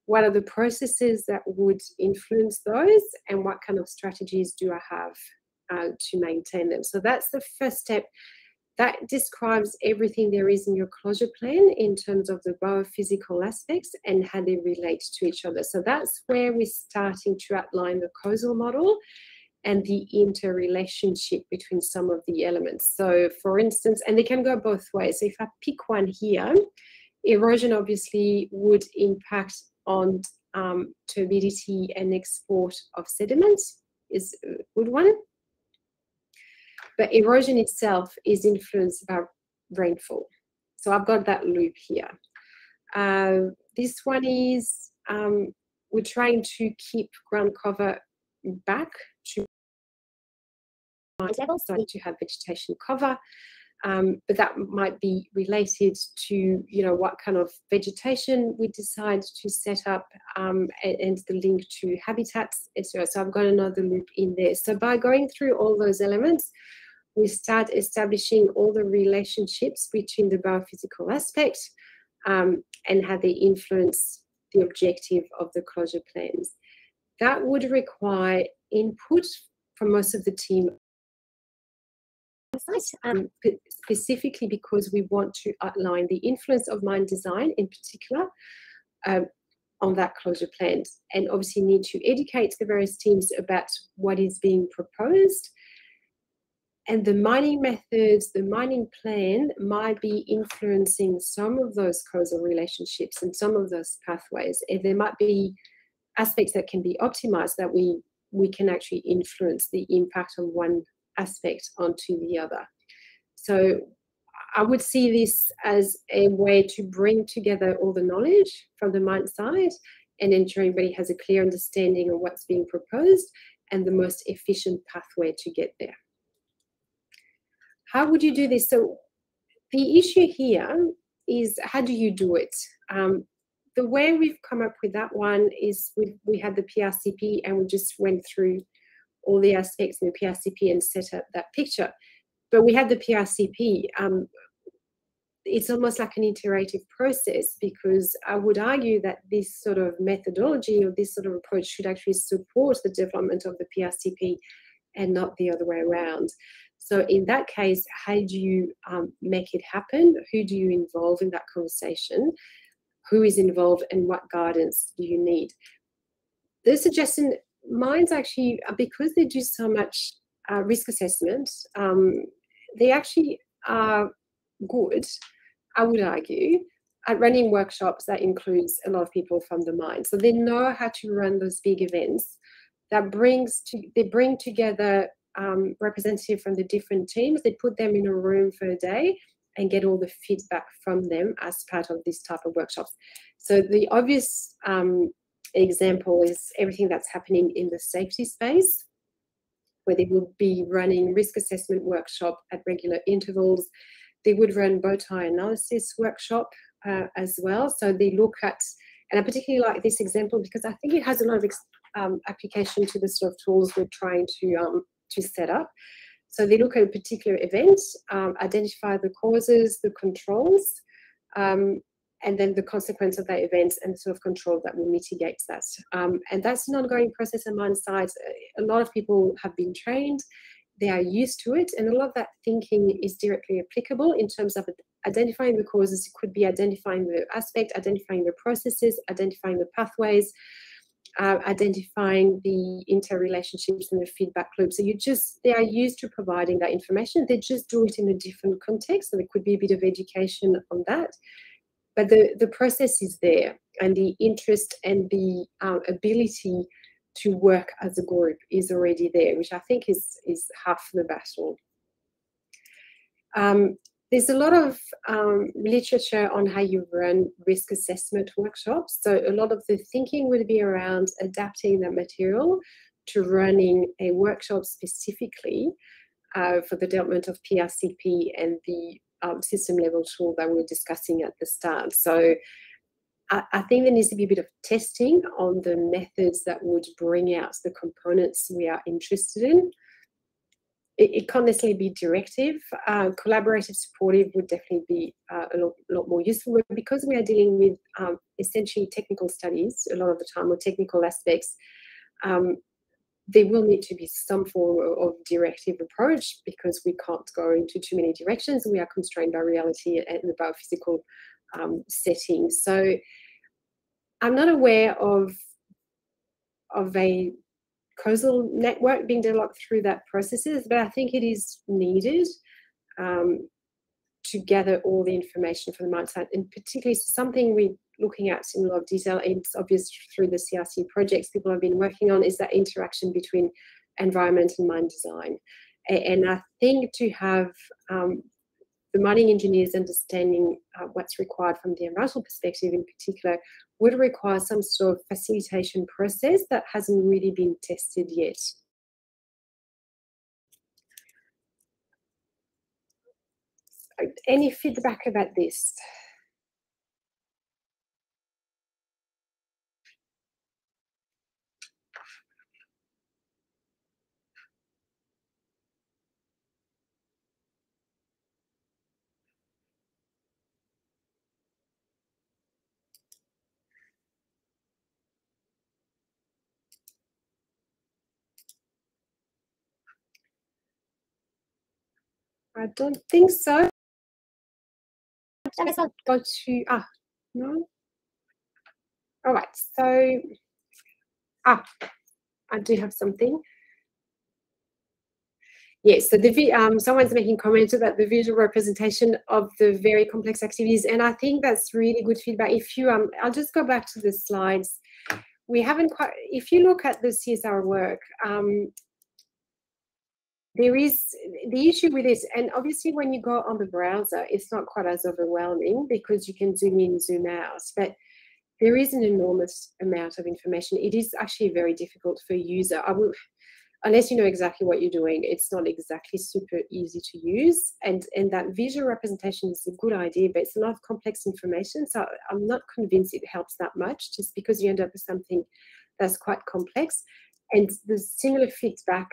What are the processes that would influence those? And what kind of strategies do I have to maintain them? So that's the first step. That describes everything there is in your closure plan in terms of the biophysical aspects and how they relate to each other. So that's where we're starting to outline the causal model and the interrelationship between some of the elements. So for instance, and they can go both ways. So if I pick one here, erosion obviously would impact on turbidity and export of sediments is a good one. But erosion itself is influenced by rainfall. So I've got that loop here. This one is we're trying to keep ground cover back to level, starting to have vegetation cover. But that might be related to, you know, what kind of vegetation we decide to set up, and the link to habitats, etc. So I've got another loop in there. So by going through all those elements, we start establishing all the relationships between the biophysical aspect and how they influence the objective of the closure plans. That would require input from most of the team, specifically because we want to outline the influence of mine design in particular on that closure plan, and obviously need to educate the various teams about what is being proposed. And the mining methods, the mining plan might be influencing some of those causal relationships and some of those pathways. And there might be aspects that can be optimized that we can actually influence the impact of one aspect onto the other. So I would see this as a way to bring together all the knowledge from the mine side and ensure everybody has a clear understanding of what's being proposed and the most efficient pathway to get there. How would you do this? So the issue here is, how do you do it? The way we've come up with that one is we had the PRCP and we just went through all the aspects in the PRCP and set up that picture. But we had the PRCP. It's almost like an iterative process, because I would argue that this sort of methodology or this sort of approach should actually support the development of the PRCP and not the other way around. So in that case, how do you make it happen? Who do you involve in that conversation? Who is involved and what guidance do you need? The suggestion, mines actually, because they do so much risk assessment, they actually are good, I would argue, at running workshops that includes a lot of people from the mine. So they know how to run those big events that they bring together representatives from the different teams. They put them in a room for a day and get all the feedback from them as part of this type of workshops. So the obvious example is everything that's happening in the safety space, where they would be running risk assessment workshop at regular intervals. They would run bow tie analysis workshop as well. So they look at, and I particularly like this example because I think it has a lot of application to the sort of tools we're trying to set up. So they look at a particular event, identify the causes, the controls, and then the consequence of that event and sort of control that will mitigate that. And that's an ongoing process on mine sites. A lot of people have been trained, they are used to it, and a lot of that thinking is directly applicable in terms of identifying the causes. It could be identifying the aspect, identifying the processes, identifying the pathways, identifying the interrelationships and the feedback loop. So they are used to providing that information. They just do it in a different context. So there could be a bit of education on that. But the process is there, and the interest and the ability to work as a group is already there, which I think is half the battle. There's a lot of literature on how you run risk assessment workshops. So a lot of the thinking would be around adapting that material to running a workshop specifically for the development of PRCP and the system level tool that we were discussing at the start. So I think there needs to be a bit of testing on the methods that would bring out the components we are interested in. It can't necessarily be directive. Collaborative supportive would definitely be a lot more useful, because we are dealing with essentially technical studies a lot of the time, or technical aspects. There will need to be some form of directive approach, because we can't go into too many directions. We are constrained by reality and the biophysical setting. So I'm not aware of a causal network being developed through that processes, but I think it is needed to gather all the information from the mine site, and particularly something we're looking at in a lot of detail, and it's obvious through the CRC projects people have been working on, is that interaction between environment and mine design. And I think to have the mining engineers understanding what's required from the environmental perspective in particular would require some sort of facilitation process that hasn't really been tested yet. So, any feedback about this? I don't think so. Let's not go to, no. All right, so, I do have something. Yes, so someone's making comments about the visual representation of the very complex activities, and I think that's really good feedback. If you, I'll just go back to the slides. We haven't quite, if you look at the CSR work, there is the issue with this, and obviously when you go on the browser, it's not quite as overwhelming because you can zoom in, zoom out, but there is an enormous amount of information. It is actually very difficult for a user. Unless you know exactly what you're doing, it's not exactly super easy to use. And that visual representation is a good idea, but it's a lot of complex information. So I'm not convinced it helps that much, just because you end up with something that's quite complex. And the similar feedback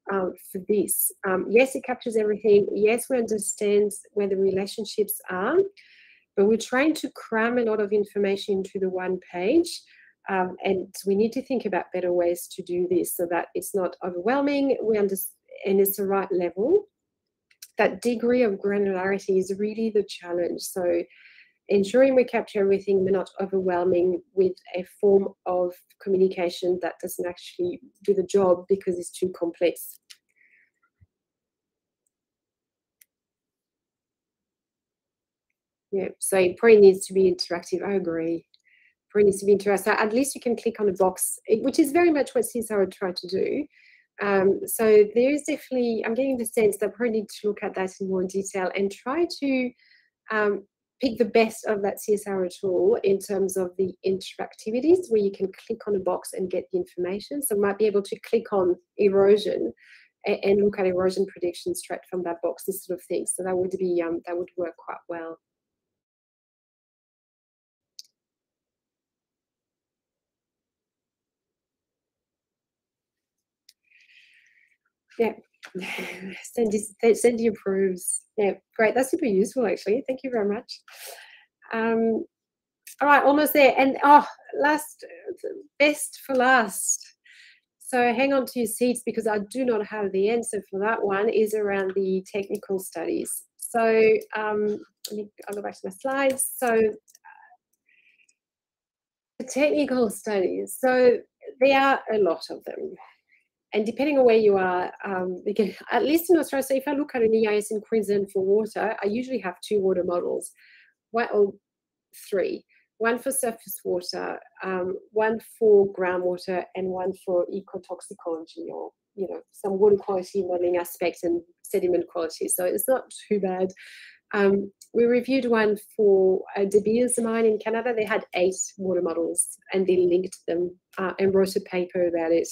for this. Yes, it captures everything. Yes, we understand where the relationships are, but we're trying to cram a lot of information into the one page. And we need to think about better ways to do this so that it's not overwhelming. We understand, and it's the right level. That degree of granularity is really the challenge. So ensuring we capture everything, but not overwhelming with a form of communication that doesn't actually do the job because it's too complex. Yeah, so it probably needs to be interactive. I agree. Probably needs to be interactive. At least you can click on a box, which is very much what CSR would try to do. So there is definitely, I'm getting the sense that probably need to look at that in more detail and try to pick the best of that CSR tool in terms of the interactivities where you can click on a box and get the information. So might be able to click on erosion and look at erosion prediction straight from that box, this sort of thing. So that would be that would work quite well. Yeah. Sandy approves. Yeah, great. That's super useful, actually. Thank you very much. All right, almost there. And best for last. So hang on to your seats because I do not have the answer for that one, is around the technical studies. So I'll go back to my slides. So the technical studies, so there are a lot of them. And depending on where you are, at least in Australia, so if I look at an EIS in Queensland for water, I usually have 2 water models, or 3. One for surface water, one for groundwater, and one for ecotoxicology, or some water quality modeling aspects and sediment quality. So it's not too bad. We reviewed one for De Beers mine in Canada. They had 8 water models, and they linked them and wrote a paper about it.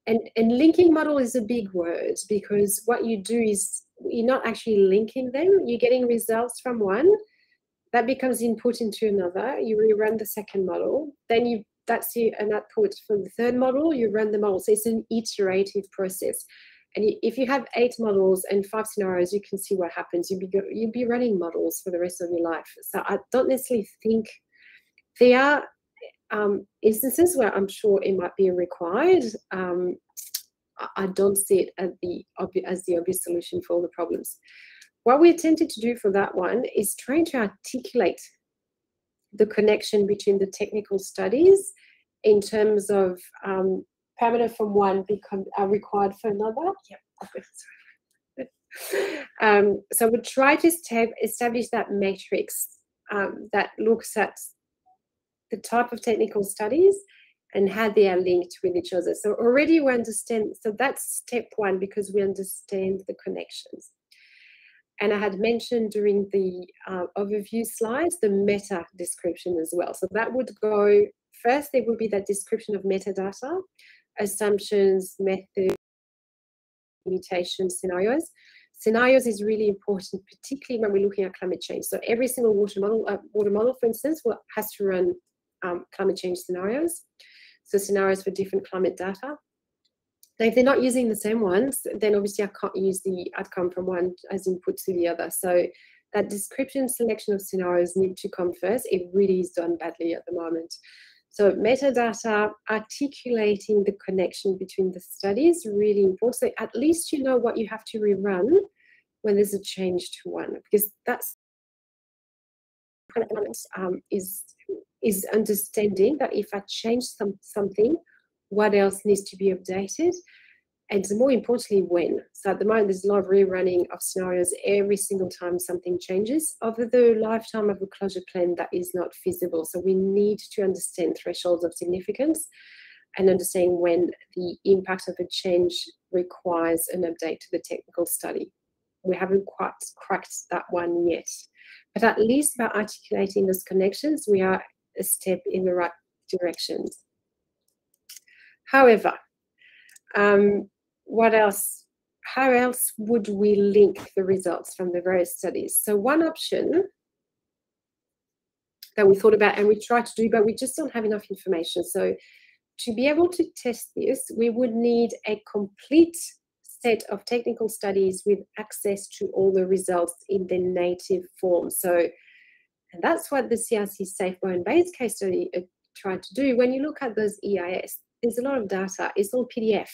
And linking model is a big word, because what you do is you're not actually linking them. You're getting results from one that becomes input into another. You rerun the second model, then that's an output from the third model. You run the model. So it's an iterative process. And if you have 8 models and 5 scenarios, you can see what happens. You'll be running models for the rest of your life. So I don't necessarily think there are instances where I'm sure it might be required. I don't see it as the obvious solution for all the problems. What we attempted to do for that one is trying to articulate the connection between the technical studies in terms of parameter from one are required for another. Yep. So we try to establish that matrix that looks at the type of technical studies and how they are linked with each other. So already we understand, so that's step one, because we understand the connections. And I had mentioned during the overview slides, the meta description as well. So that would go, first there would be that description of metadata, assumptions, methods, limitations, scenarios. Scenarios is really important, particularly when we're looking at climate change. So every single water model, for instance, has to run climate change scenarios. So scenarios for different climate data. Now, if they're not using the same ones, then obviously I can't use the outcome from one as input to the other. So that description, selection of scenarios need to come first. It really is done badly at the moment. So metadata, articulating the connection between the studies, really important. So at least you know what you have to rerun when there's a change to one, because that's at the moment is understanding that if I change something, what else needs to be updated, and more importantly, when. So at the moment, there's a lot of rerunning of scenarios every single time something changes. Over the lifetime of a closure plan, that is not feasible. So we need to understand thresholds of significance and understand when the impact of a change requires an update to the technical study. We haven't quite cracked that one yet. But at least by articulating those connections, we are a step in the right direction. However, what else? How else would we link the results from the various studies? So one option that we thought about and we tried to do, but we just don't have enough information. So to be able to test this, we would need a complete set of technical studies with access to all the results in their native form. So, and that's what the CRC Safe Bone-Based case study tried to do. When you look at those EIS, there's a lot of data. It's all PDF.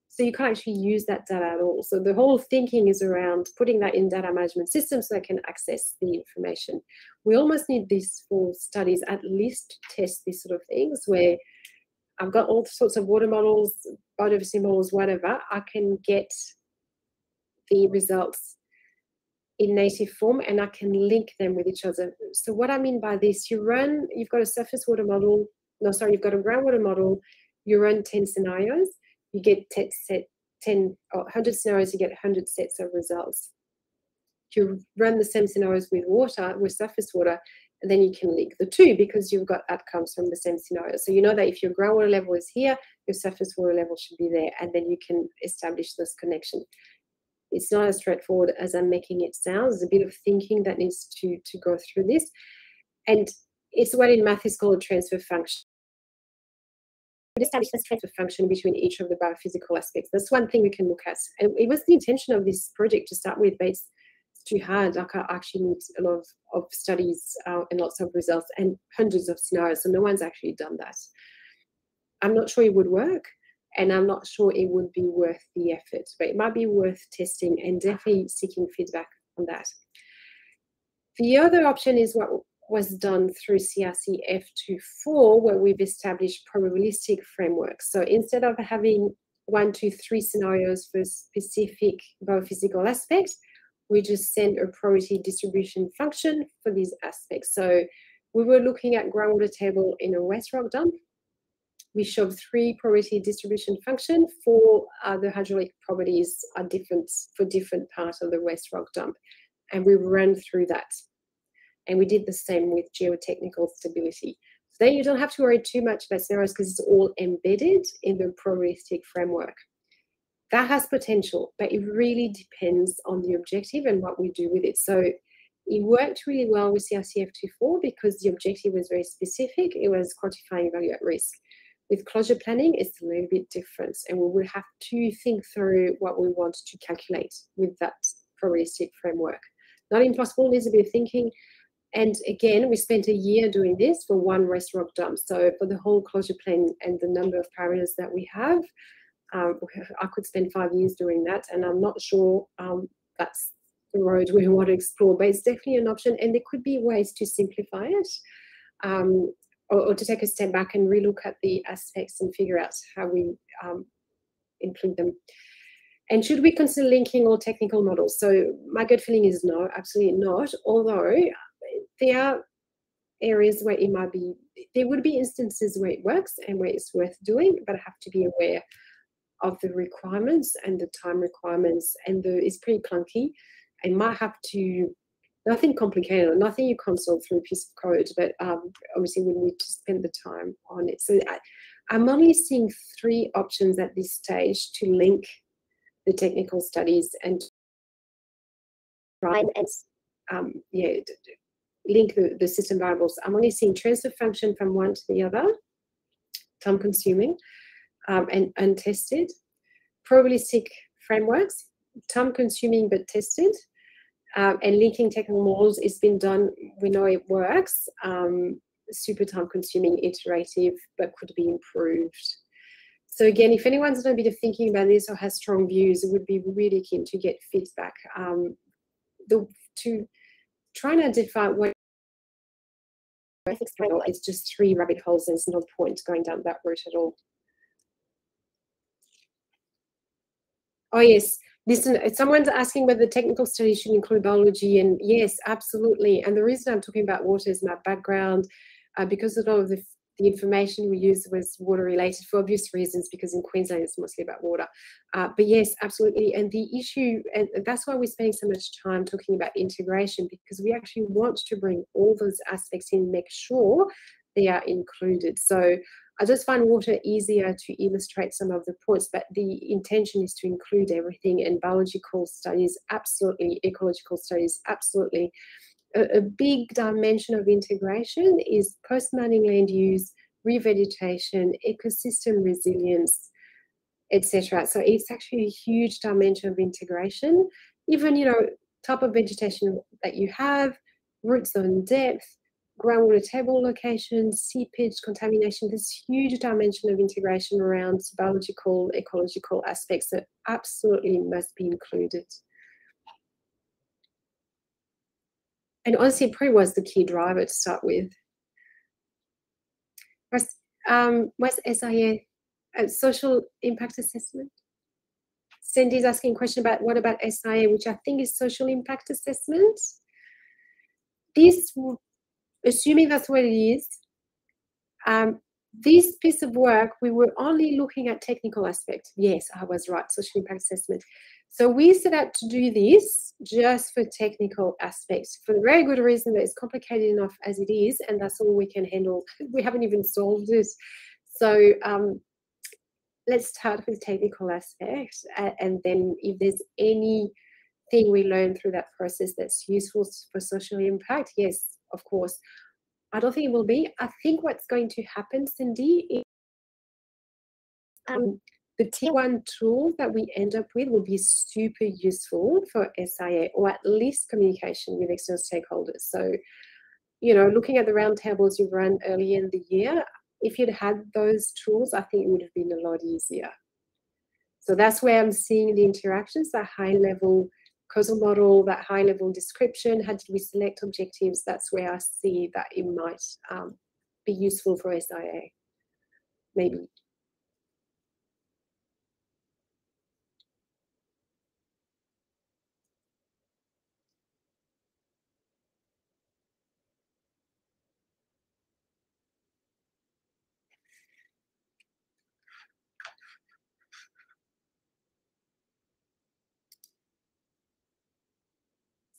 So you can't actually use that data at all. So the whole thinking is around putting that in data management systems so I can access the information. We almost need these for studies, at least to test these sort of things where I've got all sorts of water models, biodiversity models, whatever. I can get the results in native form and I can link them with each other. So what I mean by this, you've got a surface water model, you've got a groundwater model, you run 10 scenarios, you get 10 or 100 scenarios, you get 100 sets of results. You run the same scenarios with water, with surface water, and then you can link the two because you've got outcomes from the same scenario. So you know that if your groundwater level is here, your surface water level should be there, and then you can establish this connection. It's not as straightforward as I'm making it sound. There's a bit of thinking that needs to go through this. And it's what in math is called a transfer function. Establish this transfer function between each of the biophysical aspects. That's one thing we can look at. And it was the intention of this project to start with, but it's too hard. Like I actually need a lot of studies and lots of results and hundreds of scenarios. So no one's actually done that. I'm not sure it would work. And I'm not sure it would be worth the effort, but it might be worth testing and definitely seeking feedback on that. The other option is what was done through CRC F24, where we've established probabilistic frameworks. So instead of having 1, 2, 3 scenarios for specific biophysical aspects, we just send a probability distribution function for these aspects. So we were looking at groundwater table in a waste rock dump. We showed 3 probability distribution functions for the hydraulic properties are different for different parts of the waste rock dump. And we ran through that. And we did the same with geotechnical stability. So then you don't have to worry too much about scenarios because it's all embedded in the probabilistic framework. That has potential, but it really depends on the objective and what we do with it. So it worked really well with CRCF24 because the objective was very specific. It was quantifying value at risk. With closure planning, it's a little bit different, and we will have to think through what we want to calculate with that probabilistic framework. Not impossible, needs a bit of thinking. And again, we spent a year doing this for one waste rock dump. So for the whole closure plan and the number of parameters that we have, I could spend 5 years doing that, and I'm not sure that's the road we want to explore, but it's definitely an option, and there could be ways to simplify it. Or to take a step back and relook at the aspects and figure out how we include them. And should we consider linking all technical models? So my gut feeling is no, absolutely not. Although there are areas where it might be, there would be instances where it works and where it's worth doing, but I have to be aware of the requirements and the time requirements, and it's pretty clunky. I might have to, nothing complicated, nothing you console through a piece of code, but obviously we need to spend the time on it. So I'm only seeing 3 options at this stage to link the technical studies and try and link the system variables. I'm only seeing transfer function from one to the other, time consuming and untested. Probabilistic frameworks, time consuming but tested. And linking technical models has been done, we know it works, super time consuming, iterative, but could be improved. So again, if anyone's done a bit of thinking about this or has strong views, it would be really keen to get feedback to try and identify what ethics panel. It's just 3 rabbit holes. There's no point going down that route at all. Oh yes, listen, someone's asking whether the technical study should include biology, and yes, absolutely. And the reason I'm talking about water is my background, because a lot of the information we used was water related for obvious reasons, because in Queensland it's mostly about water. But yes, absolutely. And the issue, and that's why we're spending so much time talking about integration, because we actually want to bring all those aspects in, make sure they are included. So I just find water easier to illustrate some of the points, but the intention is to include everything, and biological studies, absolutely, ecological studies, absolutely. A big dimension of integration is post-mining land use, revegetation, ecosystem resilience, etc. So it's actually a huge dimension of integration. Even, type of vegetation that you have, root zone depth, groundwater table location, seepage, contamination, this huge dimension of integration around biological, ecological aspects that absolutely must be included. And honestly, it probably was the key driver to start with. What's SIA? Social impact assessment? Cindy's asking a question about what about SIA, which I think is social impact assessment. This, assuming that's what it is, this piece of work, we were only looking at technical aspects. Yes, I was right, social impact assessment. So we set out to do this just for technical aspects, for the very good reason that it's complicated enough as it is, and that's all we can handle. We haven't even solved it. So let's start with technical aspects, and then if there's anything we learn through that process that's useful for social impact, yes, of course. I don't think it will be. I think what's going to happen, Cindy, is the tier 1 tool that we end up with will be super useful for SIA, or at least communication with external stakeholders. So, looking at the roundtables you ran earlier in the year, if you'd had those tools, I think it would have been a lot easier. So that's where I'm seeing the interactions, that high-level causal model, that high-level description, how did we select objectives, that's where I see that it might be useful for SIA, maybe.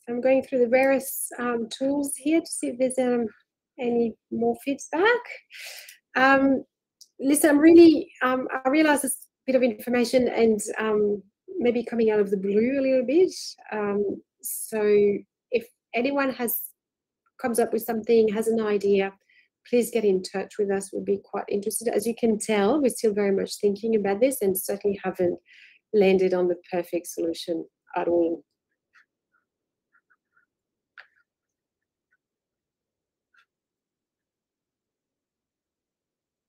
I'm going through the various tools here to see if there's any more feedback. Listen, I'm really, I realize this bit of information and maybe coming out of the blue a little bit. So if anyone comes up with something, has an idea, please get in touch with us. We'll be quite interested. As you can tell, we're still very much thinking about this and certainly haven't landed on the perfect solution at all.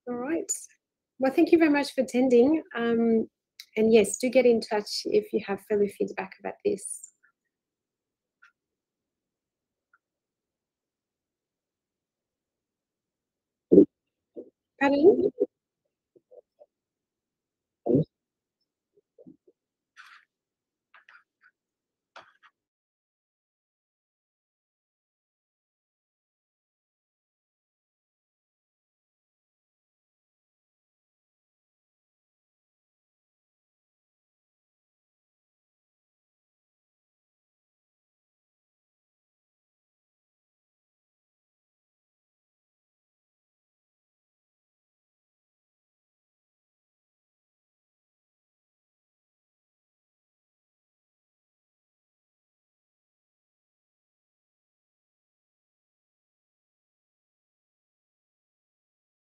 All right. Well, thank you very much for attending. And yes, do get in touch if you have further feedback about this. Pardon?